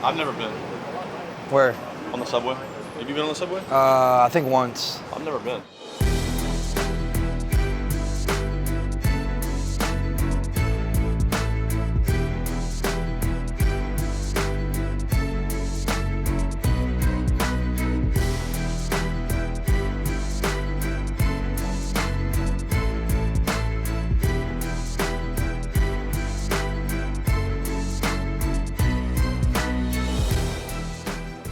I've never been. Where? On the subway. Have you been on the subway? I think once. I've never been.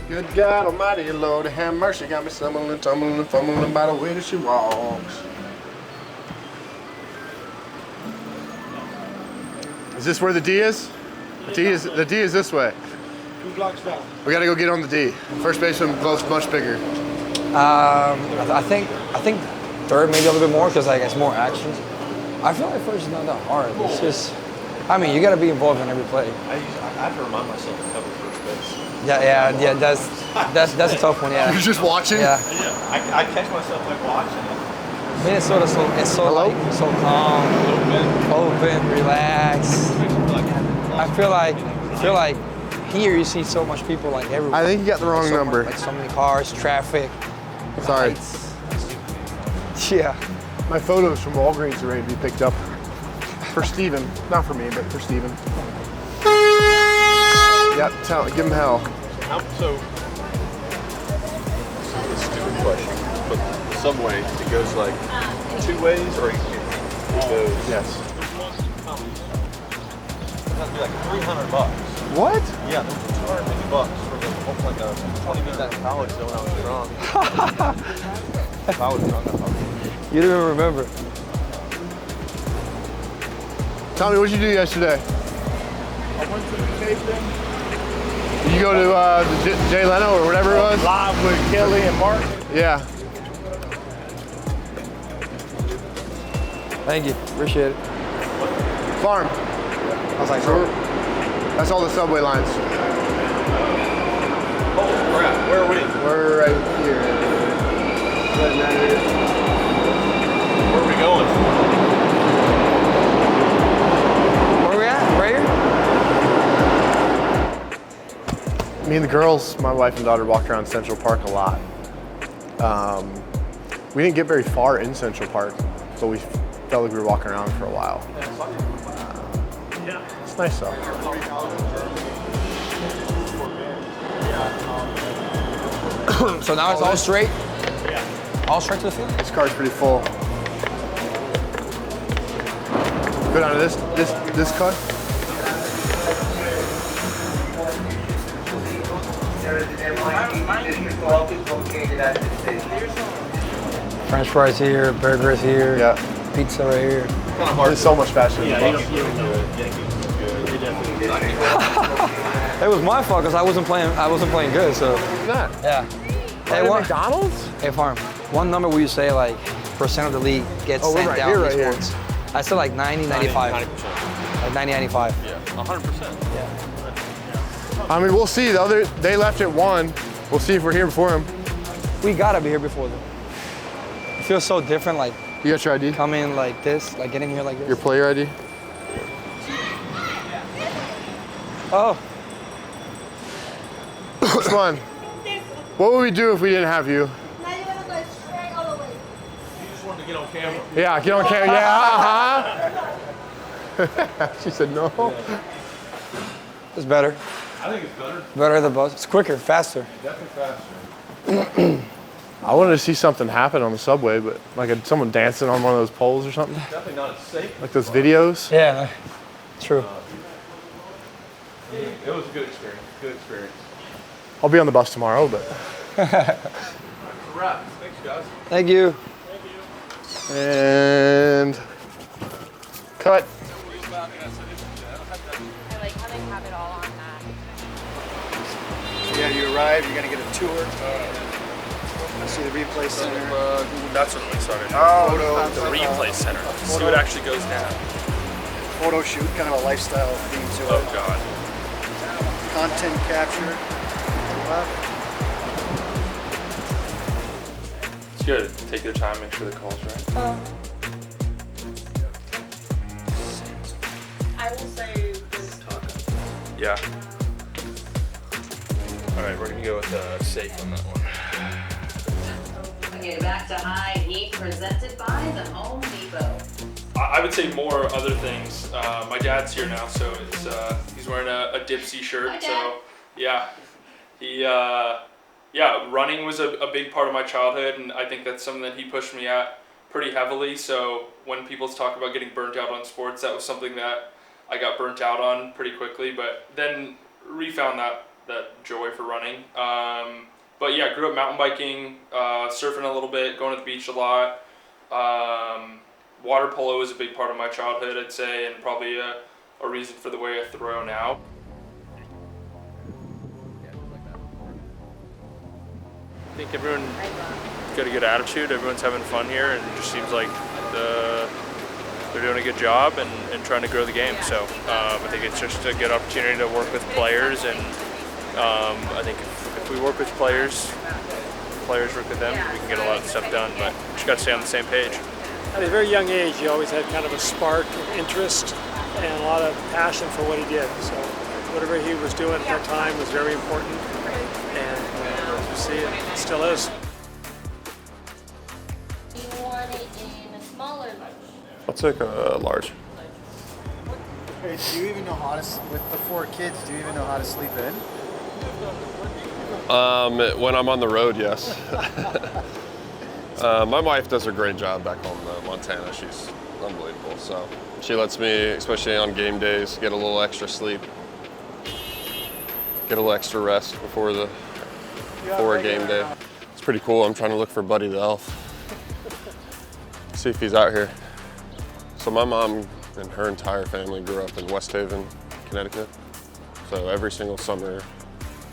Good God Almighty, Lord, have mercy, got me stumbling, tumbling, fumbling by the way that she walks. Is this where the D is? The D is this way. 2 blocks down. We gotta go get on the D. First baseman glows much bigger. I think third maybe a little bit more because like it's more action. I feel like first is not that hard. It's just, I mean, you gotta be involved in every play. I have to remind myself to cover first base. Yeah. That's a tough one. Yeah. You're just watching? Yeah. I catch myself like watching it. Minnesota's so like so calm, open, relaxed. I feel like here you see so much people like everywhere. I think you got the wrong number. Like so many cars, traffic. Sorry. Lights. Yeah. My photos from Walgreens are ready to be picked up. For Steven. Not for me, but for Steven. Yep, give him hell. So this is a stupid question, but the subway, it goes like 2 ways, or it goes... Yes. It has to be like $300. What? Yeah, it was $250 for the whole, like 20 minutes in college, so when I was drunk. If I was drunk, I probably... You don't even remember. Tommy, what'd you do yesterday? I went to the station. Did you go to the Jay Leno or whatever it was? Live with Kelly and Mark. Yeah. Thank you. Appreciate it. Farm. I was like, So that's all the subway lines. Oh, crap. Where are we? We're right here. Where are we going? where we at? Right here? Me and the girls, my wife and daughter, walked around Central Park a lot. We didn't get very far in Central Park, but we felt like we were walking around for a while. It's nice though. So now it's all straight? All straight to the field? This car's pretty full. Go down to this car. French fries here, burgers here, Yeah. pizza right here. It's so much faster than the bus. It was my fault because I wasn't playing good, so Not. yeah. Hey, At what? McDonald's? Hey, Farm. One number where you say like percent of the league gets Oh, we're sent right down here, these right here. ones. I said like 90, 95. 90%. Like 90, 95. Yeah, 100%. I mean, we'll see. They left at 1. We'll see if we're here before them. We gotta be here before them. It feels so different, like You got your ID? coming like this, like getting here like this. Your player ID? Oh, Which one? What would we do if we didn't have you? Now you want to go straight all the way. You just wanted to get on camera. Yeah, get on camera. Yeah, She said no. it's better. I think it's better. Better the bus. It's quicker, faster. Definitely faster. I wanted to see something happen on the subway, but like someone dancing on one of those poles or something. Definitely not as safe. Like those videos. Yeah, true. It was a good experience. Good experience. I'll be on the bus tomorrow, but. Wrap. Thanks, guys. Thank you. And cut. I like how they have it all on that. Yeah, you arrive, you're gonna get a tour. See the replay center. That's what we started. Photo, The replay center. See what actually goes down. photo shoot, kind of a lifestyle theme to Oh, it. God. Content capture. It's good. Take your time, make sure the call's right. I will say this. Yeah. right, we're gonna go with safe on that one. Okay, back to High Heat, presented by the Home Depot. I would say more other things. My dad's here now, so it's he's wearing a Dipsy shirt. Hi, Dad. So yeah, running was a big part of my childhood, and I think that's something that he pushed me at pretty heavily. So when people talk about getting burnt out on sports, that was something that I got burnt out on pretty quickly, but then refound that joy for running. But yeah, grew up mountain biking, surfing a little bit, going to the beach a lot. Water polo is a big part of my childhood, I'd say, and probably a reason for the way I throw now. I think everyone got a good attitude, everyone's having fun here, and it just seems like they're doing a good job and trying to grow the game. So I think it's just a good opportunity to work with players, and I think if we work with players work with them, we can get a lot of stuff done, but just got to stay on the same page. At a very young age, he always had kind of a spark of interest and a lot of passion for what he did. So whatever he was doing at that time was very important, and as you see, it still is. Do you want it in a smaller large? I'll take a large. Hey, do you even know how to, with the 4 kids, do you even know how to sleep in? When I'm on the road, yes. My wife does a great job back home though, Montana. She's unbelievable. So she lets me, especially on game days, get a little extra sleep, get a little extra rest before a game day. It's pretty cool. I'm trying to look for Buddy the Elf. See if he's out here. So my mom and her entire family grew up in West Haven, Connecticut. So every single summer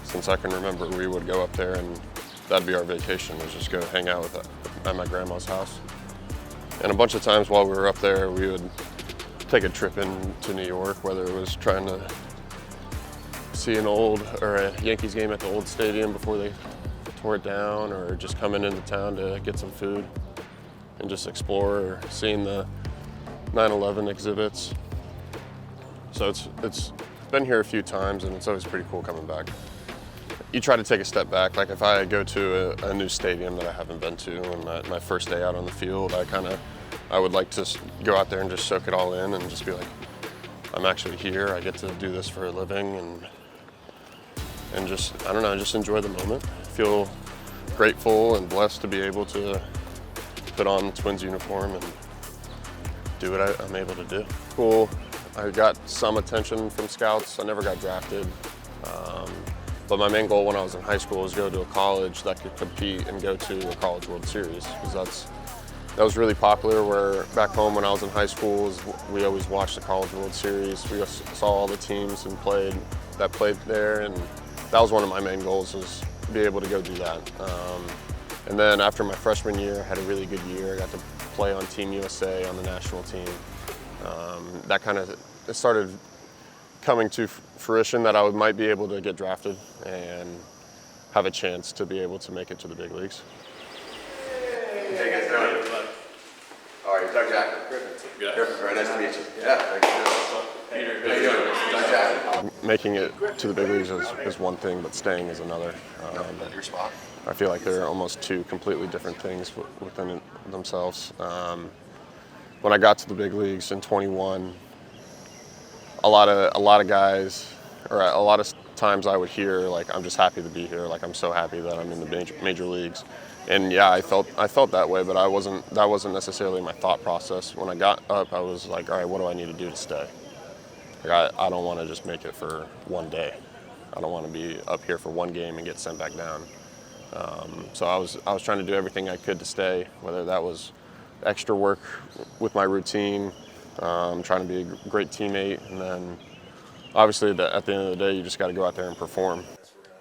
since I can remember, we would go up there and that'd be our vacation, was just go hang out at my grandma's house. And a bunch of times while we were up there, we would take a trip into New York, whether it was trying to see a Yankees game at the old stadium before they tore it down, or just coming into town to get some food and just explore, or seeing the 9/11 exhibits. So it's been here a few times, and it's always pretty cool coming back. You try to take a step back. Like if I go to a new stadium that I haven't been to, and my first day out on the field, I would like to go out there and just soak it all in and just be like, I'm actually here. I get to do this for a living, and just, I don't know, just enjoy the moment. Feel grateful and blessed to be able to put on the Twins uniform and do what I'm able to do. Cool. I got some attention from scouts. I never got drafted. But my main goal when I was in high school was go to a college that could compete and go to a College World Series, because that was really popular. Where back home when I was in high school, we always watched the College World Series. We saw all the teams that played there, and that was one of my main goals, was to be able to go do that. And then after my freshman year, I had a really good year. I got to play on Team USA on the national team. That kind of started coming to fruition that I might be able to get drafted and have a chance to be able to make it to the big leagues. Hey, how you guys doing? All right, Doug Jackman. Griffin. Very nice to meet you. Yeah, thank you. Peter. How you doing? Doug Jackman. Making it to the big leagues is one thing, but staying is another. Your spot. I feel like they're almost two completely different things within themselves. When I got to the big leagues in 21, a lot of guys, or a lot of times I would hear like, I'm just happy to be here. Like, I'm so happy that I'm in the major leagues. And yeah, I felt that way, but that wasn't necessarily my thought process. When I got up, I was like, all right, what do I need to do to stay? Like, I don't want to just make it for one day. I don't want to be up here for one game and get sent back down. So I was trying to do everything I could to stay, whether that was extra work with my routine, trying to be a great teammate, and then obviously at the end of the day, you just got to go out there and perform.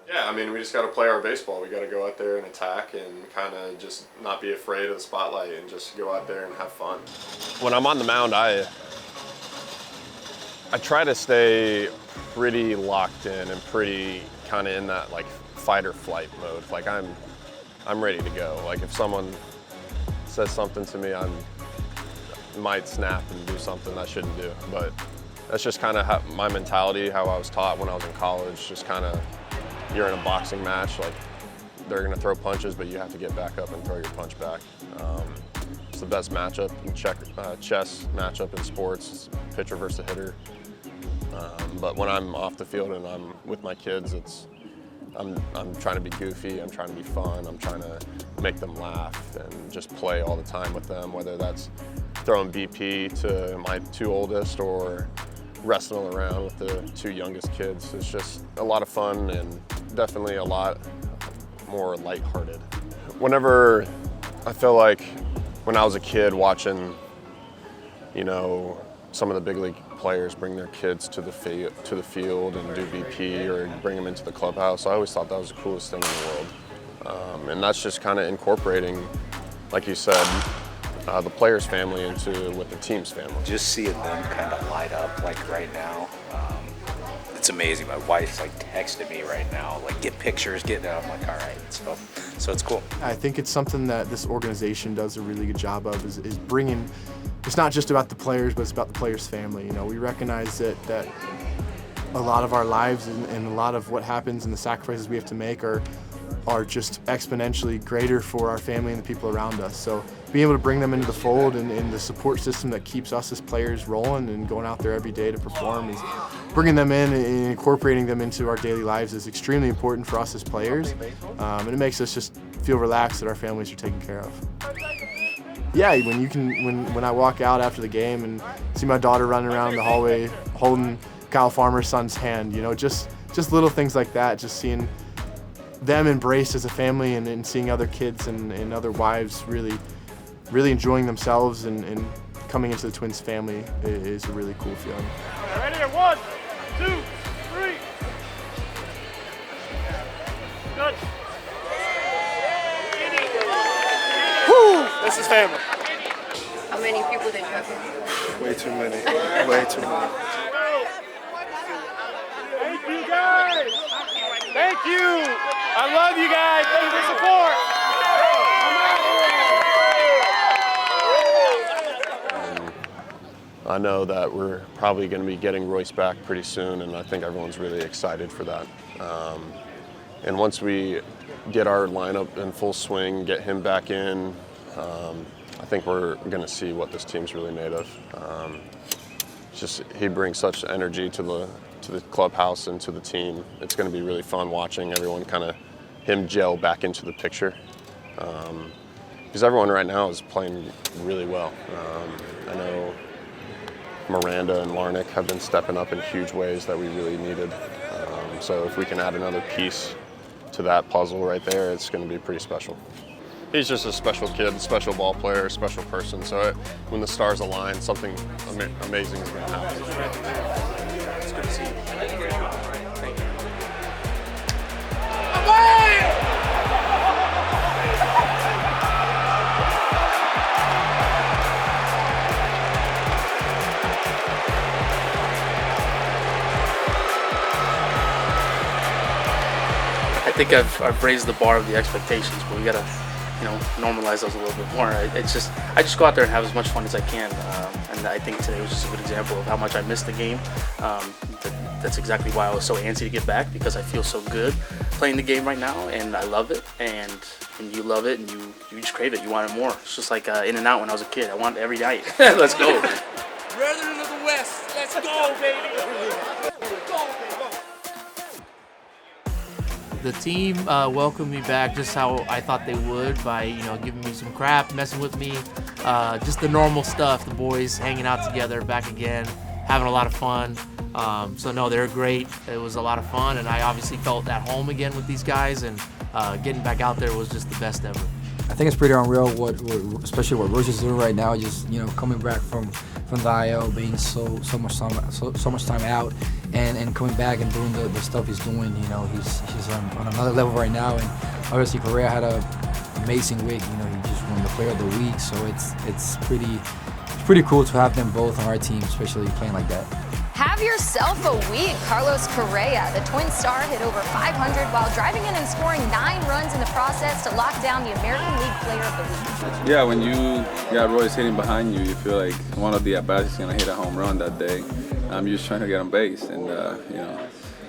Yeah, I mean, we just got to play our baseball. We got to go out there and attack and kind of just not be afraid of the spotlight and just go out there and have fun. When I'm on the mound, I try to stay pretty locked in and pretty kind of in that like fight or flight mode. Like I'm ready to go. Like if someone says something to me, I might snap and do something I shouldn't do. But that's just kind of my mentality, how I was taught when I was in college. Just kind of you're in a boxing match, like they're gonna throw punches, but you have to get back up and throw your punch back. It's the best matchup in chess matchup in sports. It's pitcher versus hitter. But when I'm off the field and I'm with my kids, I'm trying to be goofy, I'm trying to be fun, I'm trying to make them laugh and just play all the time with them, whether that's throwing BP to my 2 oldest or wrestling around with the 2 youngest kids. It's just a lot of fun and definitely a lot more lighthearted. Whenever I feel like when I was a kid watching, you know, some of the big league players bring their kids to the field and do BP or bring them into the clubhouse, I always thought that was the coolest thing in the world. And that's just kind of incorporating, like you said, the player's family with the team's family. Just seeing them kind of light up like right now, it's amazing. My wife's like texting me right now, like get pictures, get that. I'm like, all right, so it's cool. I think it's something that this organization does a really good job of is bringing. It's not just about the players, but it's about the players' family. You know, we recognize that a lot of our lives and a lot of what happens and the sacrifices we have to make are just exponentially greater for our family and the people around us. So being able to bring them into the fold and the support system that keeps us as players rolling and going out there every day to perform, is bringing them in and incorporating them into our daily lives is extremely important for us as players. And it makes us just feel relaxed that our families are taken care of. Yeah, when I walk out after the game and see my daughter running around the hallway holding Kyle Farmer's son's hand, you know, just little things like that, just seeing them embraced as a family and seeing other kids and other wives really enjoying themselves and coming into the Twins family is a really cool feeling. Ready? 1, 2, 3. Good. Woo! This is family. How many people did you have? Way too many. Way too many. Thank you, guys. Thank you. I love you guys. Thank you for support. I know that we're probably going to be getting Royce back pretty soon, and I think everyone's really excited for that. And once we get our lineup in full swing, get him back in, I think we're going to see what this team's really made of. He brings such energy to the clubhouse and to the team. It's going to be really fun watching everyone him gel back into the picture. Because everyone right now is playing really well. I know Miranda and Larnick have been stepping up in huge ways that we really needed. So if we can add another piece to that puzzle right there, it's going to be pretty special. He's just a special kid, special ball player, special person. So when the stars align, something amazing is going to happen. It's good to see you. Thank you. I think I've raised the bar of the expectations, but we gotta, normalize those a little bit more. I just go out there and have as much fun as I can, and I think today was just a good example of how much I missed the game. That's exactly why I was so antsy to get back, because I feel so good playing the game right now, and I love it, and you love it, and you just crave it. You want it more. It's just like In and Out when I was a kid. I want it every night. Let's go. Resident of the West, let's go, baby. The team welcomed me back just how I thought they would, by giving me some crap, messing with me, just the normal stuff. The boys hanging out together, back again, having a lot of fun. So no, they're great. It was a lot of fun, and I obviously felt at home again with these guys, and getting back out there was just the best ever. I think it's pretty unreal especially what Royce is doing right now. Just coming back from the IL, being so much time out, and coming back and doing the stuff he's doing. He's on another level right now, and obviously Correa had an amazing week. He just won the Player of the Week, so it's pretty cool to have them both on our team, especially playing like that. Have yourself a week. Carlos Correa, the Twin star, hit over 500 while driving in and scoring 9 runs in the process to lock down the American League Player of the Week. Yeah, when you got Royce hitting behind you, you feel like one of the at-bats is going to hit a home run that day. You're just trying to get on base, and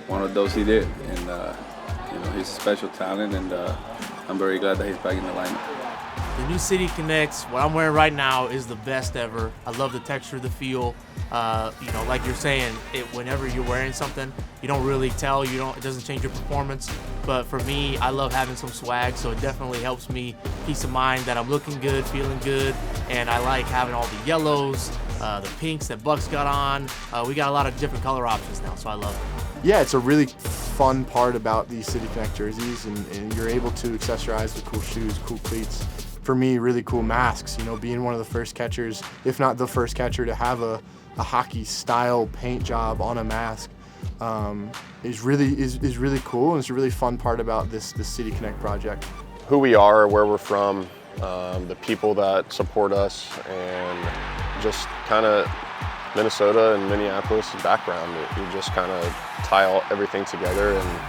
one of those he did. And he's a special talent, and I'm very glad that he's back in the lineup. The new City Connects, what I'm wearing right now is the best ever. I love the texture, the feel. Like you're saying, whenever you're wearing something, you don't really tell. It doesn't change your performance. But for me, I love having some swag, so it definitely helps me peace of mind that I'm looking good, feeling good, and I like having all the yellows, the pinks that Buck's got on. We got a lot of different color options now, so I love it. Yeah, it's a really fun part about these City Connect jerseys, and you're able to accessorize with cool shoes, cool cleats. For me, really cool masks. Being one of the first catchers, if not the first catcher, to have a hockey-style paint job on a mask is really cool, and it's a really fun part about this City Connect project. Who we are, where we're from, the people that support us, and just kind of Minnesota and Minneapolis background. You just kind of tie everything together, and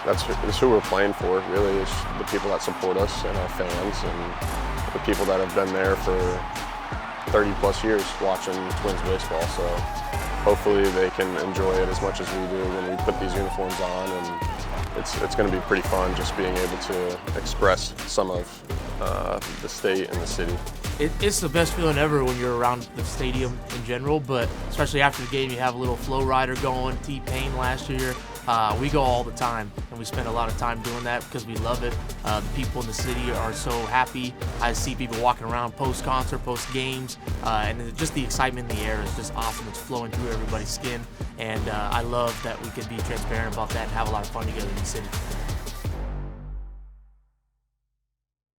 that's who we're playing for, really, is the people that support us and our fans and the people that have been there for 30 plus years watching Twins baseball. So hopefully they can enjoy it as much as we do when we put these uniforms on, and it's going to be pretty fun just being able to express some of the state and the city. It's the best feeling ever when you're around the stadium in general, but especially after the game, you have a little flow rider going, T-Pain last year. We go all the time, and we spend a lot of time doing that because we love it. The people in the city are so happy. I see people walking around post-concert, post-games, and just the excitement in the air is just awesome. It's flowing through everybody's skin, and I love that we can be transparent about that and have a lot of fun together in the city.